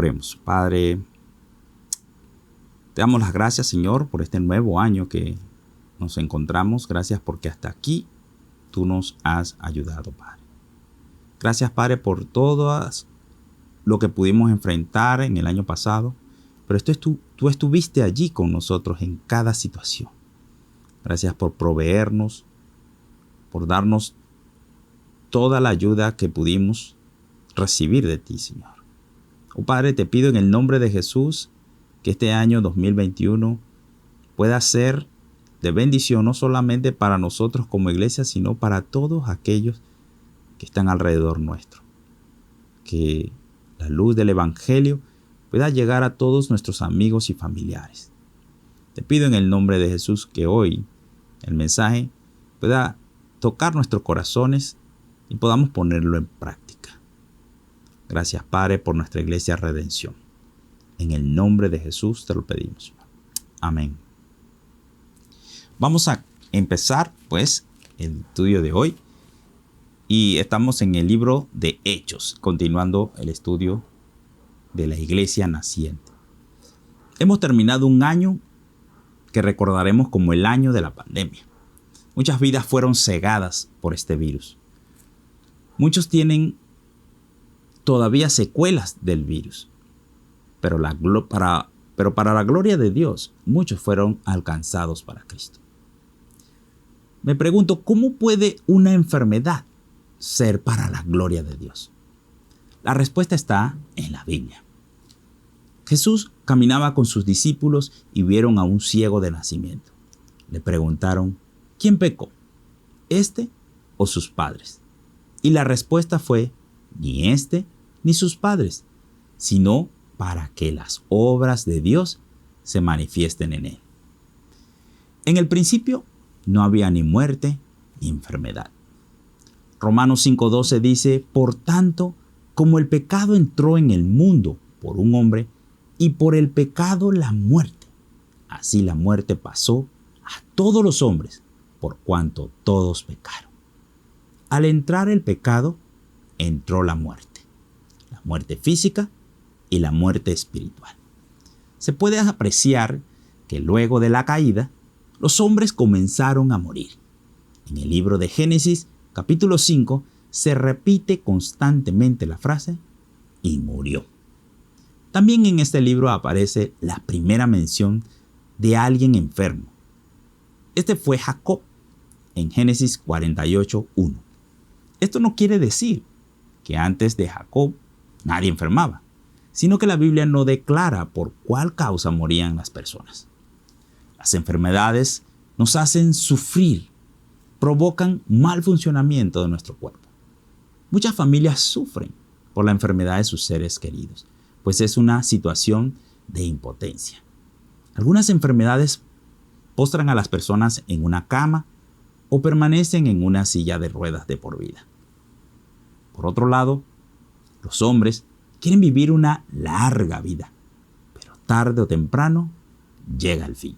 Oremos. Padre, te damos las gracias, Señor, por este nuevo año que nos encontramos. Gracias porque hasta aquí tú nos has ayudado, Padre. Gracias, Padre, por todo lo que pudimos enfrentar en el año pasado. Pero tú estuviste allí con nosotros en cada situación. Gracias por proveernos, por darnos toda la ayuda que pudimos recibir de ti, Señor. Oh Padre, te pido en el nombre de Jesús que este año 2021 pueda ser de bendición no solamente para nosotros como iglesia, sino para todos aquellos que están alrededor nuestro. Que la luz del Evangelio pueda llegar a todos nuestros amigos y familiares. Te pido en el nombre de Jesús que hoy el mensaje pueda tocar nuestros corazones y podamos ponerlo en práctica. Gracias, Padre, por nuestra iglesia Redención. En el nombre de Jesús te lo pedimos. Amén. Vamos a empezar, pues, el estudio de hoy. Y estamos en el libro de Hechos, continuando el estudio de la iglesia naciente. Hemos terminado un año que recordaremos como el año de la pandemia. Muchas vidas fueron cegadas por este virus. Muchos tienen todavía secuelas del virus. Pero para la gloria de Dios, muchos fueron alcanzados para Cristo. Me pregunto, ¿cómo puede una enfermedad ser para la gloria de Dios? La respuesta está en la Biblia. Jesús caminaba con sus discípulos y vieron a un ciego de nacimiento. Le preguntaron, ¿quién pecó? ¿Este o sus padres? Y la respuesta fue, ni este ni sus padres, sino para que las obras de Dios se manifiesten en él. En el principio no había ni muerte ni enfermedad. Romanos 5:12 dice, por tanto, como el pecado entró en el mundo por un hombre, y por el pecado la muerte, así la muerte pasó a todos los hombres, por cuanto todos pecaron. Al entrar el pecado, entró la muerte física y la muerte espiritual. Se puede apreciar que luego de la caída, los hombres comenzaron a morir. En el libro de Génesis, capítulo 5, se repite constantemente la frase, y murió. También en este libro aparece la primera mención de alguien enfermo. Este fue Jacob, en Génesis 48:1. Esto no quiere decir que antes de Jacob nadie enfermaba, sino que la Biblia no declara por cuál causa morían las personas. Las enfermedades nos hacen sufrir, provocan mal funcionamiento de nuestro cuerpo. Muchas familias sufren por la enfermedad de sus seres queridos, pues es una situación de impotencia. Algunas enfermedades postran a las personas en una cama o permanecen en una silla de ruedas de por vida. Por otro lado, los hombres quieren vivir una larga vida, pero tarde o temprano llega el fin.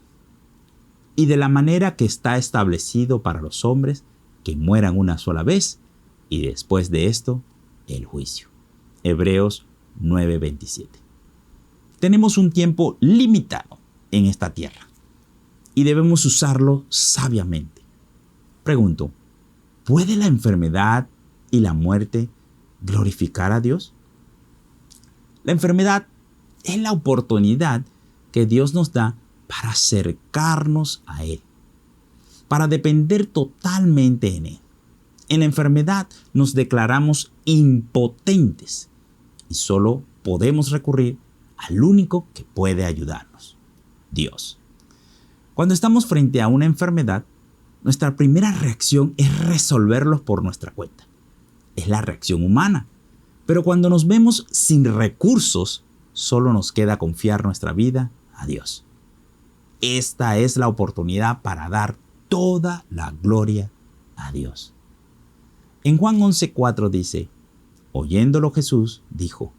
Y de la manera que está establecido para los hombres, que mueran una sola vez, y después de esto, el juicio. Hebreos 9:27. Tenemos un tiempo limitado en esta tierra y debemos usarlo sabiamente. Pregunto, ¿puede la enfermedad y la muerte glorificar a Dios? La enfermedad es la oportunidad que Dios nos da para acercarnos a Él, para depender totalmente en Él. En la enfermedad nos declaramos impotentes y solo podemos recurrir al único que puede ayudarnos, Dios. Cuando estamos frente a una enfermedad, nuestra primera reacción es resolverlos por nuestra cuenta. Es la reacción humana. Pero cuando nos vemos sin recursos, solo nos queda confiar nuestra vida a Dios. Esta es la oportunidad para dar toda la gloria a Dios. En Juan 11:4 dice, oyéndolo Jesús dijo,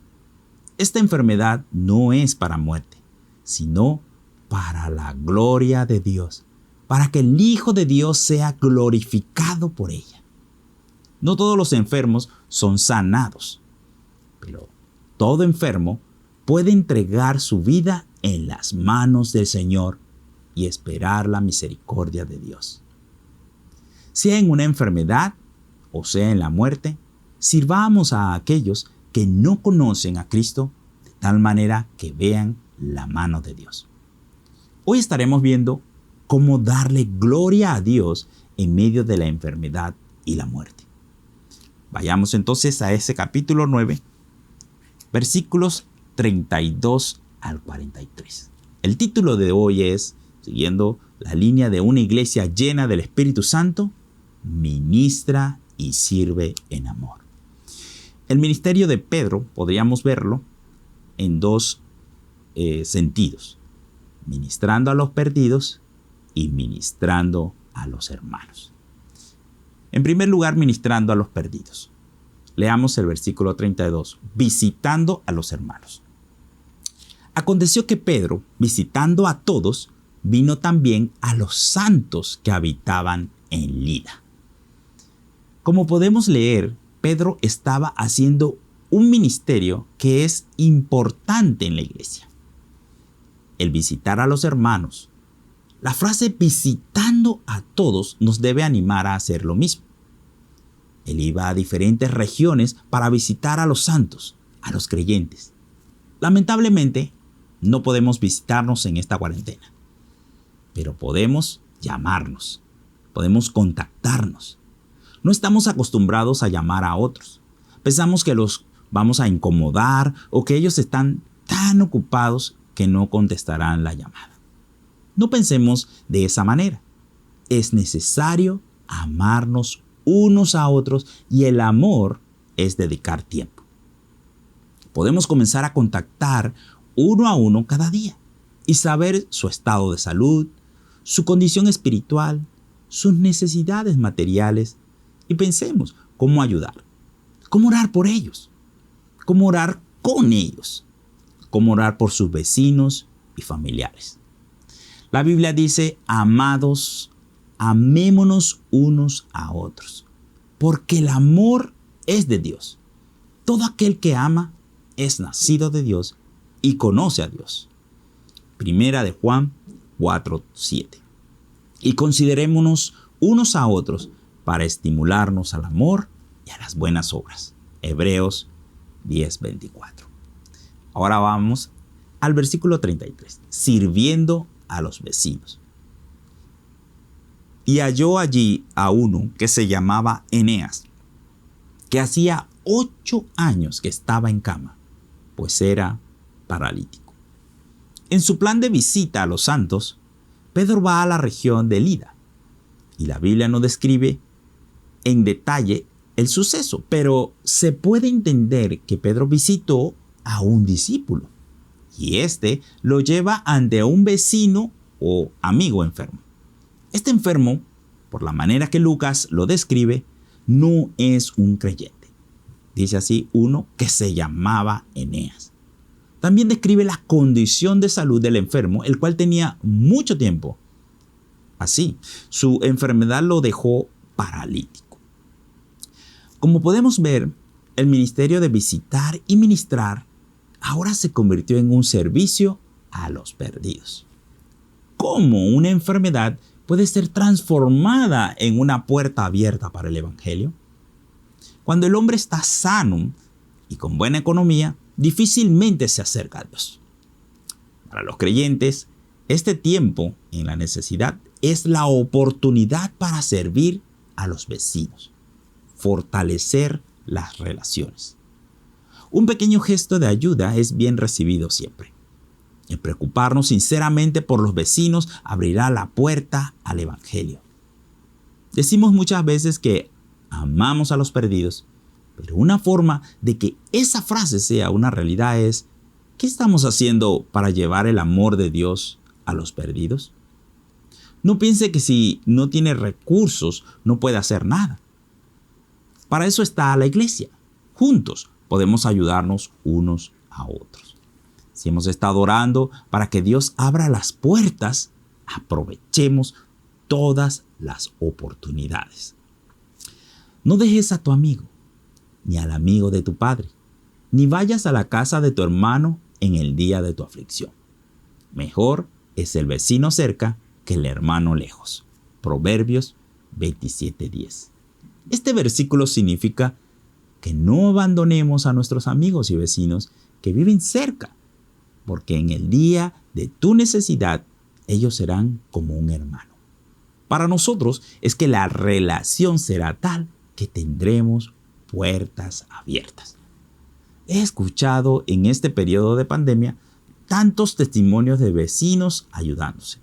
esta enfermedad no es para muerte, sino para la gloria de Dios, para que el Hijo de Dios sea glorificado por ella. No todos los enfermos son sanados, pero todo enfermo puede entregar su vida en las manos del Señor y esperar la misericordia de Dios. Sea en una enfermedad o sea en la muerte, sirvamos a aquellos que no conocen a Cristo de tal manera que vean la mano de Dios. Hoy estaremos viendo cómo darle gloria a Dios en medio de la enfermedad y la muerte. Vayamos entonces a ese capítulo 9, versículos 32 al 43. El título de hoy es, siguiendo la línea de una iglesia llena del Espíritu Santo, ministra y sirve en amor. El ministerio de Pedro podríamos verlo en dos sentidos: ministrando a los perdidos y ministrando a los hermanos. En primer lugar, ministrando a los perdidos. Leamos el versículo 32, visitando a los hermanos. Aconteció que Pedro, visitando a todos, vino también a los santos que habitaban en Lida. Como podemos leer, Pedro estaba haciendo un ministerio que es importante en la iglesia: el visitar a los hermanos. La frase visitando a todos nos debe animar a hacer lo mismo. Él iba a diferentes regiones para visitar a los santos, a los creyentes. Lamentablemente, no podemos visitarnos en esta cuarentena, pero podemos llamarnos, podemos contactarnos. No estamos acostumbrados a llamar a otros. Pensamos que los vamos a incomodar o que ellos están tan ocupados que no contestarán la llamada. No pensemos de esa manera. Es necesario amarnos unos a otros y el amor es dedicar tiempo. Podemos comenzar a contactar uno a uno cada día y saber su estado de salud, su condición espiritual, sus necesidades materiales, y pensemos cómo ayudar, cómo orar por ellos, cómo orar con ellos, cómo orar por sus vecinos y familiares. La Biblia dice: amados, amémonos unos a otros, porque el amor es de Dios. Todo aquel que ama es nacido de Dios y conoce a Dios. Primera de Juan 4:7. Y considerémonos unos a otros para estimularnos al amor y a las buenas obras. Hebreos 10:24. Ahora vamos al versículo 33. Sirviendo a los vecinos. Y halló allí a uno que se llamaba Eneas, que hacía 8 años que estaba en cama, pues era paralítico. En su plan de visita a los santos, Pedro va a la región de Lida, y la Biblia no describe en detalle el suceso, pero se puede entender que Pedro visitó a un discípulo, y este lo lleva ante un vecino o amigo enfermo. Este enfermo, por la manera que Lucas lo describe, no es un creyente. Dice así, uno que se llamaba Eneas. También describe la condición de salud del enfermo, el cual tenía mucho tiempo así. Su enfermedad lo dejó paralítico. Como podemos ver, el ministerio de visitar y ministrar ahora se convirtió en un servicio a los perdidos. ¿Cómo una enfermedad puede ser transformada en una puerta abierta para el evangelio? Cuando el hombre está sano y con buena economía, difícilmente se acerca a Dios. Para los creyentes, este tiempo en la necesidad es la oportunidad para servir a los vecinos, fortalecer las relaciones. Un pequeño gesto de ayuda es bien recibido siempre. El preocuparnos sinceramente por los vecinos abrirá la puerta al evangelio. Decimos muchas veces que amamos a los perdidos, pero una forma de que esa frase sea una realidad es: ¿qué estamos haciendo para llevar el amor de Dios a los perdidos? No piense que si no tiene recursos no puede hacer nada. Para eso está la iglesia. Juntos podemos ayudarnos unos a otros. Si hemos estado orando para que Dios abra las puertas, aprovechemos todas las oportunidades. No dejes a tu amigo, ni al amigo de tu padre, ni vayas a la casa de tu hermano en el día de tu aflicción. Mejor es el vecino cerca que el hermano lejos. Proverbios 27:10. Este versículo significa que no abandonemos a nuestros amigos y vecinos que viven cerca, porque en el día de tu necesidad ellos serán como un hermano. Para nosotros es que la relación será tal que tendremos puertas abiertas. He escuchado en este periodo de pandemia tantos testimonios de vecinos ayudándose.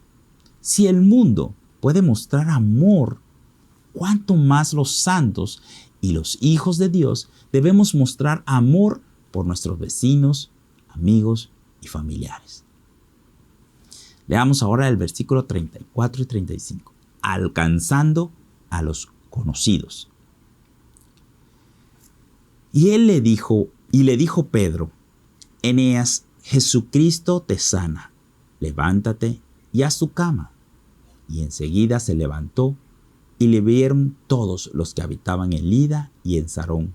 Si el mundo puede mostrar amor, cuánto más los santos y los hijos de Dios debemos mostrar amor por nuestros vecinos, amigos y familiares. Leamos ahora el versículo 34 y 35. Alcanzando a los conocidos. Y le dijo Pedro: Eneas, Jesucristo te sana. Levántate y haz tu cama. Y enseguida se levantó, y le vieron todos los que habitaban en Lida y en Sarón,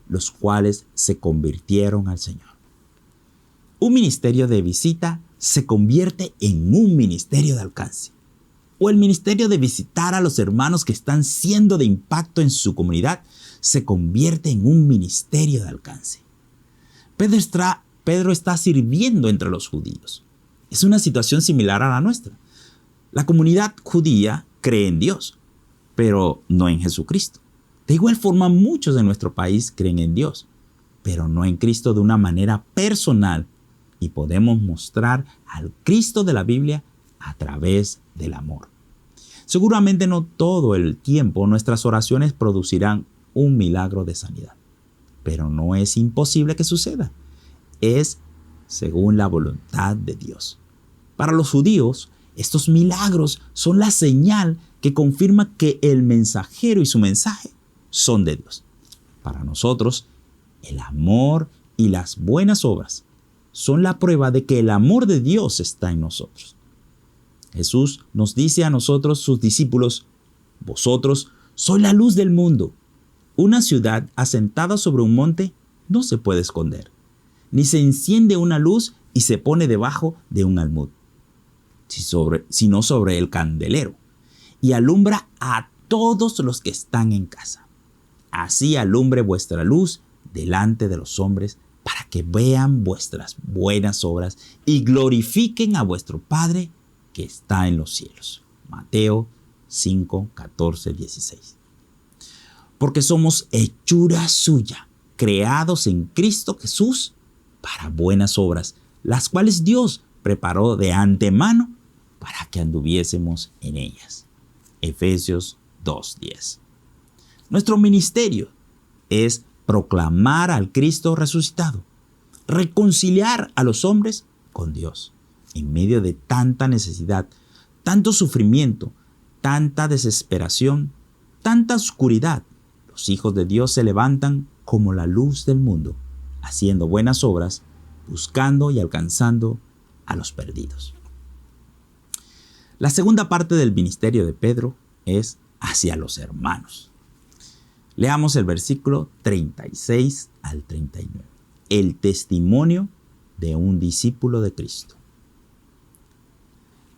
los cuales se convirtieron al Señor. Un ministerio de visita se convierte en un ministerio de alcance. O el ministerio de visitar a los hermanos que están siendo de impacto en su comunidad se convierte en un ministerio de alcance. Pedro está sirviendo entre los judíos. Es una situación similar a la nuestra. La comunidad judía cree en Dios, pero no en Jesucristo. De igual forma, muchos de nuestro país creen en Dios, pero no en Cristo de una manera personal, y podemos mostrar al Cristo de la Biblia a través del amor. Seguramente no todo el tiempo nuestras oraciones producirán un milagro de sanidad, pero no es imposible que suceda. Es según la voluntad de Dios. Para los judíos, estos milagros son la señal que confirma que el mensajero y su mensaje son de Dios. Para nosotros, el amor y las buenas obras son la prueba de que el amor de Dios está en nosotros. Jesús nos dice a nosotros, sus discípulos: vosotros sois la luz del mundo. Una ciudad asentada sobre un monte no se puede esconder, ni se enciende una luz y se pone debajo de un almud, sino sobre el candelero, y alumbra a todos los que están en casa. Así alumbre vuestra luz delante de los hombres, para que vean vuestras buenas obras y glorifiquen a vuestro Padre que está en los cielos. Mateo 5, 14, 16. Porque somos hechura suya, creados en Cristo Jesús para buenas obras, las cuales Dios preparó de antemano para que anduviésemos en ellas. Efesios 2:10. Nuestro ministerio es proclamar al Cristo resucitado, reconciliar a los hombres con Dios en medio de tanta necesidad, tanto sufrimiento, tanta desesperación, tanta oscuridad. Los hijos de Dios se levantan como la luz del mundo, haciendo buenas obras, buscando y alcanzando a los perdidos. La segunda parte del ministerio de Pedro es hacia los hermanos. Leamos el versículo 36 al 39. El testimonio de un discípulo de Cristo.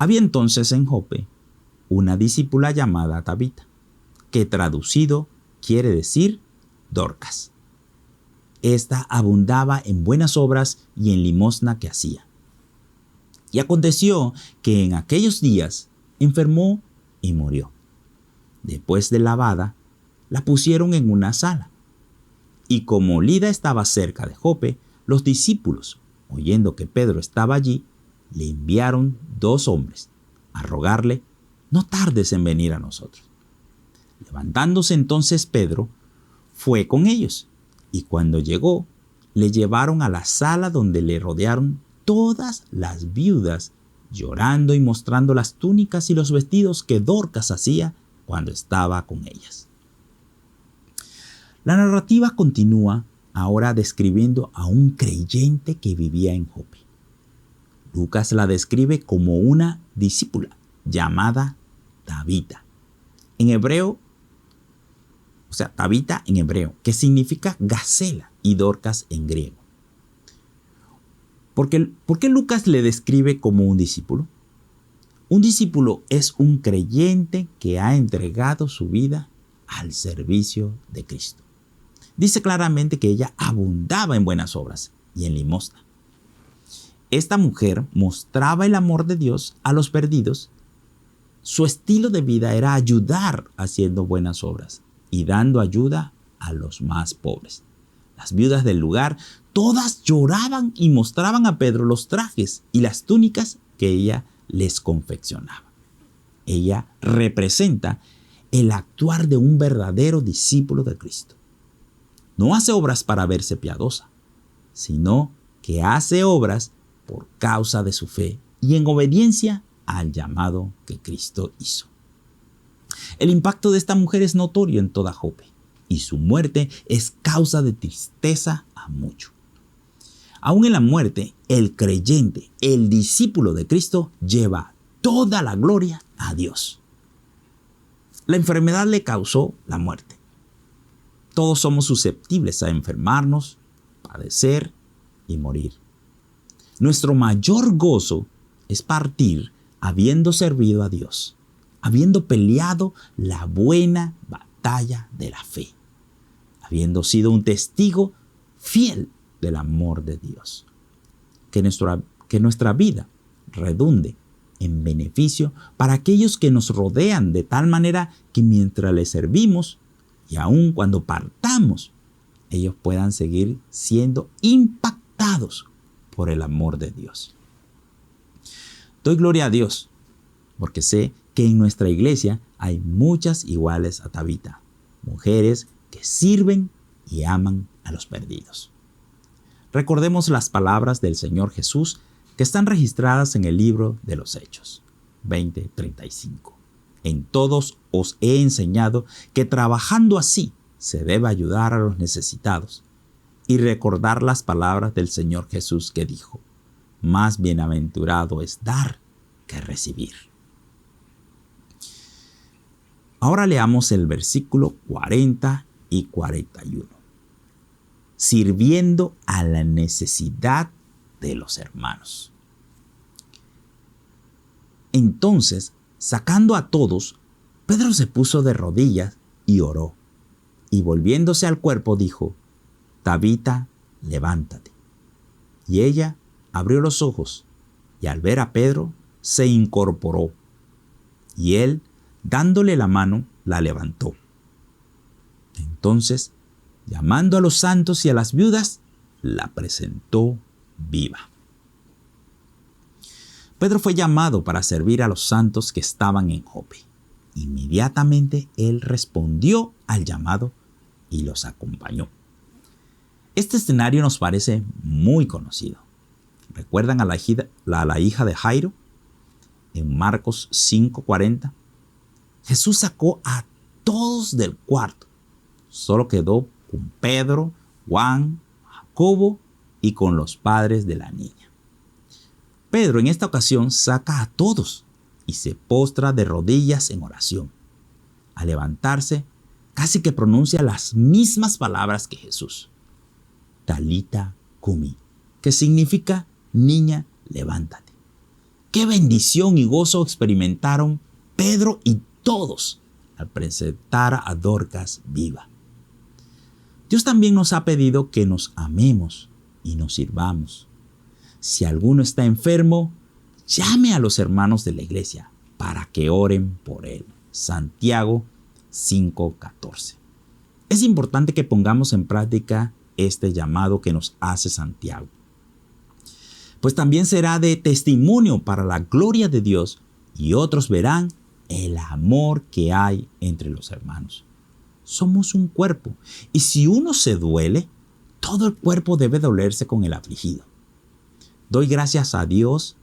Había entonces en Jope una discípula llamada Tabita, que traducido quiere decir Dorcas. Esta abundaba en buenas obras y en limosna que hacía. Y aconteció que en aquellos días enfermó y murió. Después de lavada, la pusieron en una sala. Y como Lida estaba cerca de Jope, los discípulos, oyendo que Pedro estaba allí, le enviaron 2 hombres a rogarle: no tardes en venir a nosotros. Levantándose entonces Pedro, fue con ellos, y cuando llegó, le llevaron a la sala donde le rodearon todas las viudas, llorando y mostrando las túnicas y los vestidos que Dorcas hacía cuando estaba con ellas. La narrativa continúa ahora describiendo a un creyente que vivía en Jope. Lucas la describe como una discípula llamada Tabita. En hebreo, Tabita en hebreo, que significa gacela, y Dorcas en griego. ¿Por qué Lucas le describe como un discípulo? Un discípulo es un creyente que ha entregado su vida al servicio de Cristo. Dice claramente que ella abundaba en buenas obras y en limosna. Esta mujer mostraba el amor de Dios a los perdidos. Su estilo de vida era ayudar haciendo buenas obras y dando ayuda a los más pobres. Las viudas del lugar, todas lloraban y mostraban a Pedro los trajes y las túnicas que ella les confeccionaba. Ella representa el actuar de un verdadero discípulo de Cristo. No hace obras para verse piadosa, sino que hace obras por causa de su fe y en obediencia al llamado que Cristo hizo. El impacto de esta mujer es notorio en toda Jope y su muerte es causa de tristeza a muchos. Aún en la muerte, el creyente, el discípulo de Cristo, lleva toda la gloria a Dios. La enfermedad le causó la muerte. Todos somos susceptibles a enfermarnos, padecer y morir. Nuestro mayor gozo es partir habiendo servido a Dios, habiendo peleado la buena batalla de la fe, habiendo sido un testigo fiel del amor de Dios. Que nuestra vida redunde en beneficio para aquellos que nos rodean, de tal manera que mientras les servimos y aun cuando partamos, ellos puedan seguir siendo impactados por el amor de Dios. Doy gloria a Dios porque sé que en nuestra iglesia hay muchas iguales a Tabita, mujeres que sirven y aman a los perdidos. Recordemos las palabras del Señor Jesús que están registradas en el libro de los Hechos 20:35. En todos os he enseñado que trabajando así se debe ayudar a los necesitados y recordar las palabras del Señor Jesús que dijo: más bienaventurado es dar que recibir. Ahora leamos el versículo 40 y 41. Sirviendo a la necesidad de los hermanos. Entonces, sacando a todos, Pedro se puso de rodillas y oró, y volviéndose al cuerpo dijo: Tabita, levántate. Y ella abrió los ojos, y al ver a Pedro, se incorporó, y él, dándole la mano, la levantó. Entonces, llamando a los santos y a las viudas, la presentó viva. Pedro fue llamado para servir a los santos que estaban en Jope. Inmediatamente él respondió al llamado y los acompañó. Este escenario nos parece muy conocido. ¿Recuerdan a la hija de Jairo? En Marcos 5:40. Jesús sacó a todos del cuarto. Solo quedó con Pedro, Juan, Jacobo y con los padres de la niña. Pedro en esta ocasión saca a todos y se postra de rodillas en oración. Al levantarse, casi que pronuncia las mismas palabras que Jesús. Talita cumi, que significa: niña, levántate. Qué bendición y gozo experimentaron Pedro y todos al presentar a Dorcas viva. Dios también nos ha pedido que nos amemos y nos sirvamos. Si alguno está enfermo, llame a los hermanos de la iglesia para que oren por él. Santiago 5:14. Es importante que pongamos en práctica este llamado que nos hace Santiago, pues también será de testimonio para la gloria de Dios y otros verán el amor que hay entre los hermanos. Somos un cuerpo y si uno se duele, todo el cuerpo debe dolerse con el afligido. Doy gracias a Dios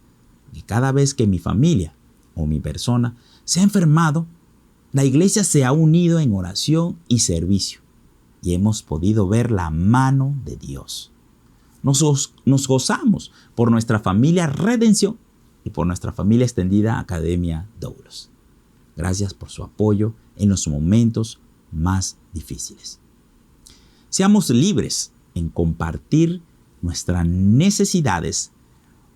que cada vez que mi familia o mi persona se ha enfermado, la iglesia se ha unido en oración y servicio y hemos podido ver la mano de Dios. Nos gozamos por nuestra familia Redención y por nuestra familia extendida Academia Doulos. Gracias por su apoyo en los momentos más difíciles. Seamos libres en compartir nuestras necesidades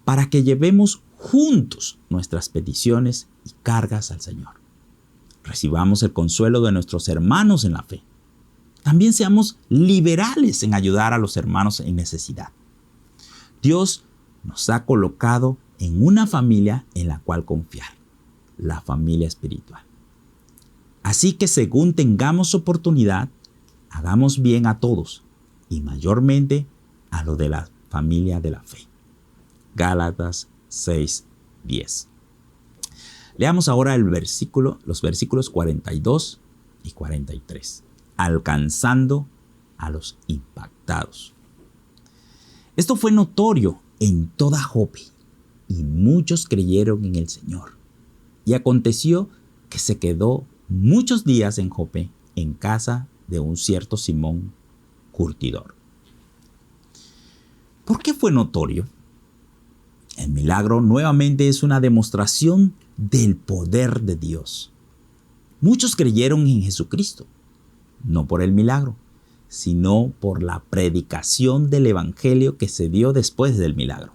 para que llevemos juntos nuestras peticiones y cargas al Señor. Recibamos el consuelo de nuestros hermanos en la fe. También seamos liberales en ayudar a los hermanos en necesidad. Dios nos ha colocado en una familia en la cual confiar, la familia espiritual. Así que según tengamos oportunidad, hagamos bien a todos y mayormente a lo de la familia de la fe. Gálatas 6:10. Leamos ahora los versículos 42 y 43. Alcanzando a los impactados. Esto fue notorio en toda Jope, y muchos creyeron en el Señor. Y aconteció que se quedó muchos días en Jope, en casa de un cierto Simón curtidor. ¿Por qué fue notorio? El milagro nuevamente es una demostración del poder de Dios. Muchos creyeron en Jesucristo, no por el milagro, sino por la predicación del evangelio que se dio después del milagro.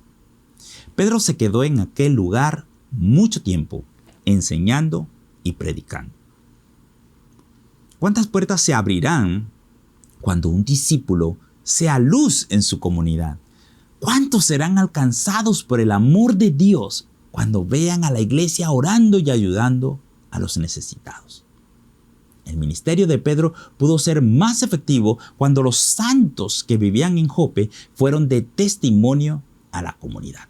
Pedro se quedó en aquel lugar mucho tiempo, enseñando y predicando. ¿Cuántas puertas se abrirán cuando un discípulo sea luz en su comunidad? ¿Cuántos serán alcanzados por el amor de Dios cuando vean a la iglesia orando y ayudando a los necesitados? El ministerio de Pedro pudo ser más efectivo cuando los santos que vivían en Jope fueron de testimonio a la comunidad.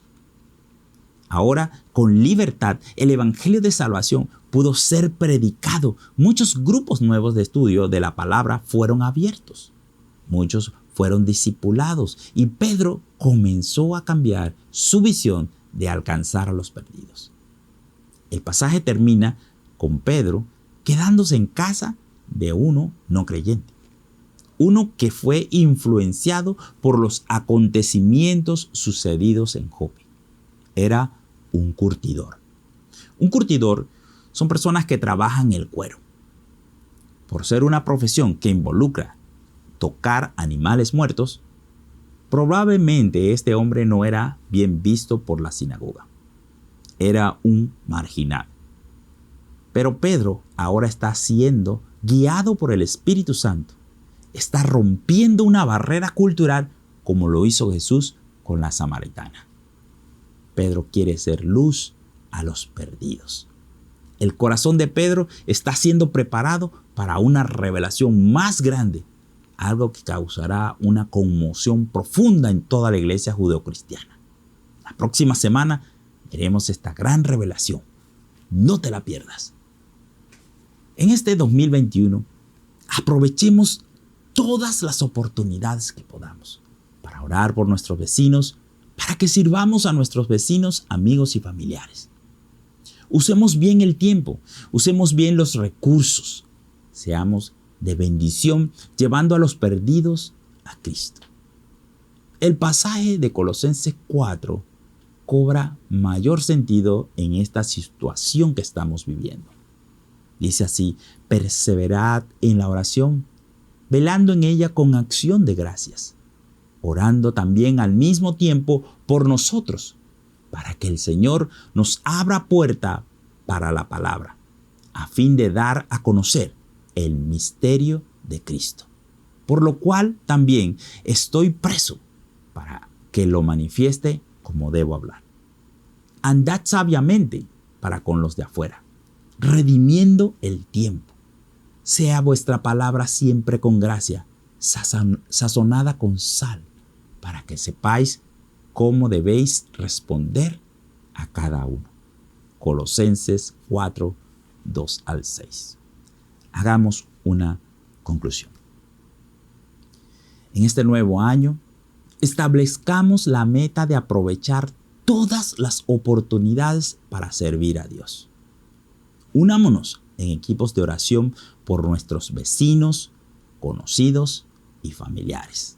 Ahora, con libertad, el evangelio de salvación pudo ser predicado. Muchos grupos nuevos de estudio de la palabra fueron abiertos. Muchos fueron discipulados y Pedro comenzó a cambiar su visión de alcanzar a los perdidos. El pasaje termina con Pedro quedándose en casa de uno no creyente. Uno que fue influenciado por los acontecimientos sucedidos en Jope. Era un curtidor. Un curtidor son personas que trabajan el cuero. Por ser una profesión que involucra tocar animales muertos, probablemente este hombre no era bien visto por la sinagoga. Era un marginal. Pero Pedro ahora está siendo guiado por el Espíritu Santo. Está rompiendo una barrera cultural como lo hizo Jesús con la samaritana. Pedro quiere ser luz a los perdidos. El corazón de Pedro está siendo preparado para una revelación más grande, algo que causará una conmoción profunda en toda la iglesia judeocristiana. La próxima semana veremos esta gran revelación. No te la pierdas. En este 2021, aprovechemos todas las oportunidades que podamos para orar por nuestros vecinos, para que sirvamos a nuestros vecinos, amigos y familiares. Usemos bien el tiempo, usemos bien los recursos, seamos de bendición llevando a los perdidos a Cristo. El pasaje de Colosenses 4 cobra mayor sentido en esta situación que estamos viviendo. Dice así: perseverad en la oración, velando en ella con acción de gracias, orando también al mismo tiempo por nosotros, para que el Señor nos abra puerta para la palabra, a fin de dar a conocer el misterio de Cristo, por lo cual también estoy preso para que lo manifieste como debo hablar. Andad sabiamente para con los de afuera, redimiendo el tiempo. Sea vuestra palabra siempre con gracia, sazonada con sal, para que sepáis cómo debéis responder a cada uno. Colosenses 4, 2 al 6. Hagamos una conclusión. En este nuevo año, establezcamos la meta de aprovechar todas las oportunidades para servir a Dios. Unámonos en equipos de oración por nuestros vecinos, conocidos y familiares.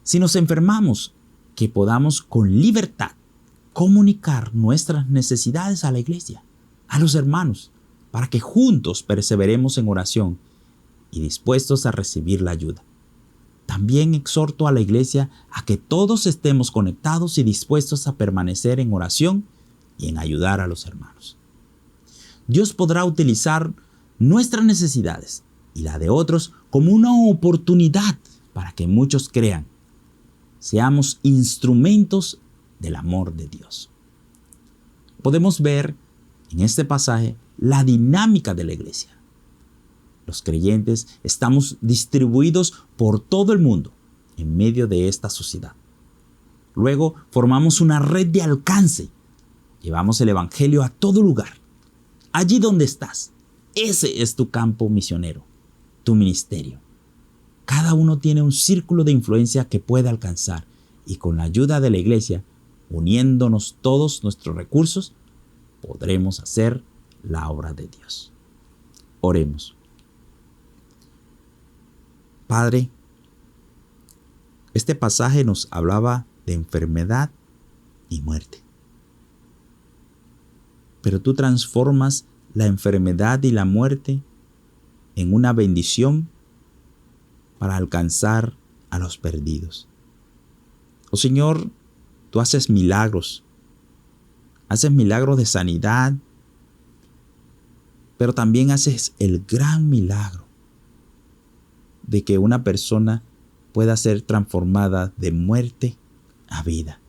Si nos enfermamos, que podamos con libertad comunicar nuestras necesidades a la iglesia, a los hermanos, para que juntos perseveremos en oración y dispuestos a recibir la ayuda. También exhorto a la iglesia a que todos estemos conectados y dispuestos a permanecer en oración y en ayudar a los hermanos. Dios podrá utilizar nuestras necesidades y la de otros como una oportunidad para que muchos crean. Seamos instrumentos del amor de Dios. Podemos ver en este pasaje la dinámica de la iglesia. Los creyentes estamos distribuidos por todo el mundo en medio de esta sociedad. Luego formamos una red de alcance. Llevamos el evangelio a todo lugar. Allí donde estás, ese es tu campo misionero, tu ministerio. Cada uno tiene un círculo de influencia que puede alcanzar y con la ayuda de la iglesia, uniéndonos todos nuestros recursos, podremos hacer la obra de Dios. Oremos. Padre, este pasaje nos hablaba de enfermedad y muerte. Pero tú transformas la enfermedad y la muerte en una bendición para alcanzar a los perdidos. Oh Señor, tú haces milagros de sanidad, pero también haces el gran milagro de que una persona pueda ser transformada de muerte a vida.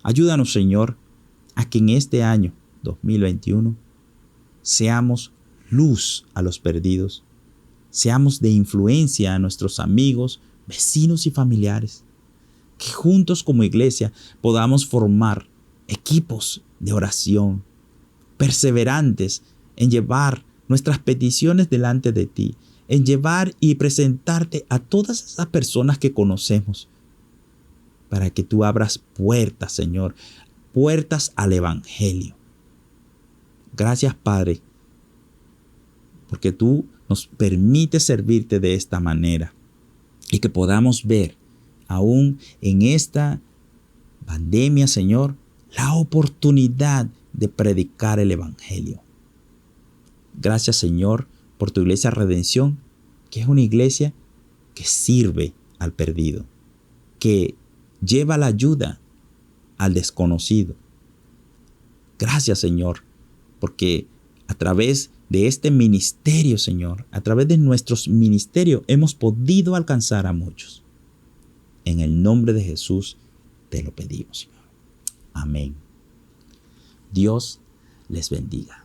Ayúdanos, Señor, a que en este año 2021 seamos luz a los perdidos, seamos de influencia a nuestros amigos, vecinos y familiares, que juntos como iglesia podamos formar equipos de oración, perseverantes en llevar nuestras peticiones delante de ti, en llevar y presentarte a todas esas personas que conocemos, para que tú abras puertas, Señor, puertas al evangelio. Gracias, Padre, porque tú nos permites servirte de esta manera y que podamos ver aún en esta pandemia, Señor, la oportunidad de predicar el evangelio. Gracias, Señor, por tu iglesia Redención, que es una iglesia que sirve al perdido, que lleva la ayuda al desconocido. Gracias, Señor, porque a través de este ministerio, Señor, a través de nuestros ministerios, hemos podido alcanzar a muchos. En el nombre de Jesús te lo pedimos, Señor. Amén. Dios les bendiga.